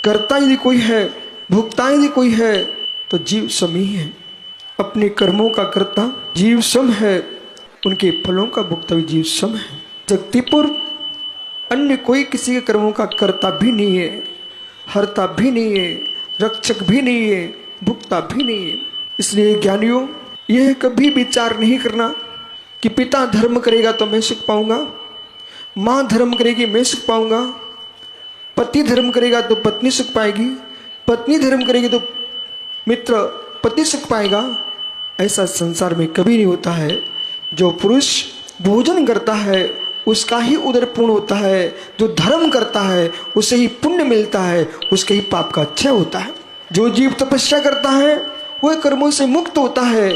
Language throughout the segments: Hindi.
कर्ता यदि कोई है, भोक्ता यदि कोई है तो जीव सम ही है। अपने कर्मों का कर्ता जीव सम है, उनके फलों का भोक्ता भी जीव सम है। शक्तिपुर अन्य कोई किसी के कर्मों का कर्ता भी नहीं है, हरता भी नहीं है, रक्षक भी नहीं है, भुगता भी नहीं है। इसलिए ज्ञानियों, यह कभी विचार नहीं करना कि पिता धर्म करेगा तो मैं सुख पाऊंगा, माँ धर्म करेगी मैं सुख पाऊंगा, पति धर्म करेगा तो पत्नी सुख पाएगी, पत्नी धर्म करेगी तो मित्र पति सुख पाएगा। ऐसा संसार में कभी नहीं होता है। जो पुरुष भोजन करता है उसका ही उदर पूर्ण होता है, जो धर्म करता है उसे ही पुण्य मिलता है, उसके ही पाप का क्षय होता है। जो जीव तपस्या करता है वह कर्मों से मुक्त होता है।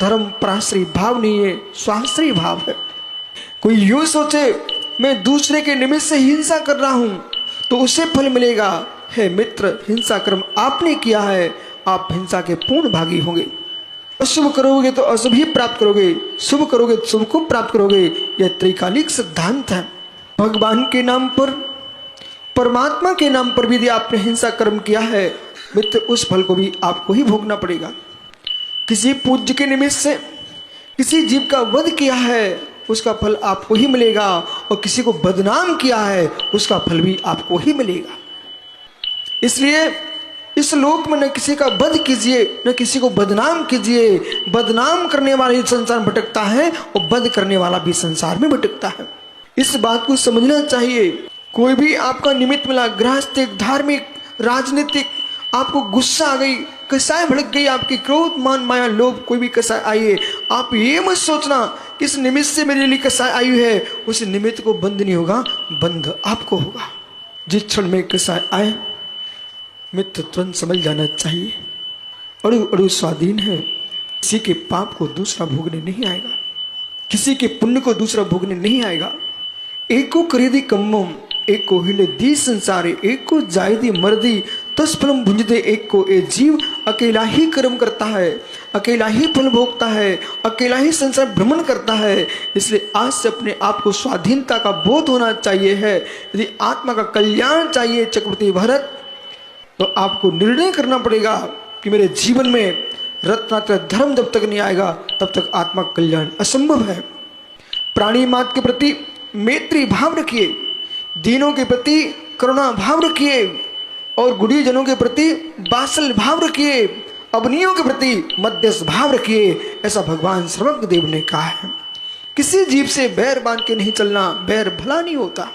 धर्म पराश्रय भाव नहीं है, स्वाश्रय भाव है। कोई यूं सोचे मैं दूसरे के निमित्त से हिंसा कर रहा हूं तो उसे फल मिलेगा। हे मित्र, हिंसा कर्म आपने किया है, आप हिंसा के पूर्ण भागी होंगे। अशुभ करोगे तो अशुभ ही प्राप्त करोगे, शुभ करोगे तो शुभ को प्राप्त करोगे। यह त्रिकालिक सिद्धांत है। भगवान के नाम पर, परमात्मा के नाम पर भी यदि आपने हिंसा कर्म किया है मित्र, उस फल को भी आपको ही भोगना पड़ेगा। किसी पूज्य के निमित्त से किसी जीव का वध किया है उसका फल आपको ही मिलेगा, और किसी को बदनाम किया है उसका फल भी आपको ही मिलेगा। इसलिए इस लोक में न किसी का वध कीजिए, न किसी को बदनाम कीजिए। बदनाम करने वाला ही संसार में भटकता है और वध करने वाला भी संसार में भटकता है। इस बात को समझना चाहिए। कोई भी आपका निमित्त मिला, गृहस्थिक, धार्मिक, राजनीतिक, आपको गुस्सा आ गई, कसाय भड़क गई, आपकी क्रोध, मान, माया, लोभ, कोई भी कसाय आई है, आप ये मत सोचना कि इस निमित्त से मेरे लिए कसाय आई है, उस निमित्त को बंद नहीं होगा, बंद आपको होगा। जिस क्षण में कसाय आए मित्र तुरंत समझ जाना चाहिए अड़ु अड़ु स्वाधीन है। किसी के पाप को दूसरा भोगने नहीं आएगा, किसी के पुण्य को दूसरा भोगने नहीं आएगा। एक को करीदी कम्मम, एक को हिले दी संसारे, एक को जायदी मर्दी, तस फलम भुंजदे एक को। ए जीव अकेला ही कर्म करता है, अकेला ही फल भोगता है, अकेला ही संसार भ्रमण करता है। इसलिए आज से अपने आप को स्वाधीनता का बोध होना चाहिए है। यदि आत्मा का कल्याण चाहिए चक्रवर्ती भरत, तो आपको निर्णय करना पड़ेगा कि मेरे जीवन में रत्नात्र धर्म जब तक नहीं आएगा तब तक आत्मा कल्याण असंभव है। प्राणी मात्र के प्रति मैत्री भाव रखिए, दीनों के प्रति करुणा भाव रखिए, और गुणीजनों के प्रति बात्सल्य भाव रखिए, अवनियों के प्रति मध्यस्थ भाव रखिए। ऐसा भगवान सर्वज्ञ देव ने कहा है। किसी जीव से बैर बांध के नहीं चलना, बैर भला नहीं होता।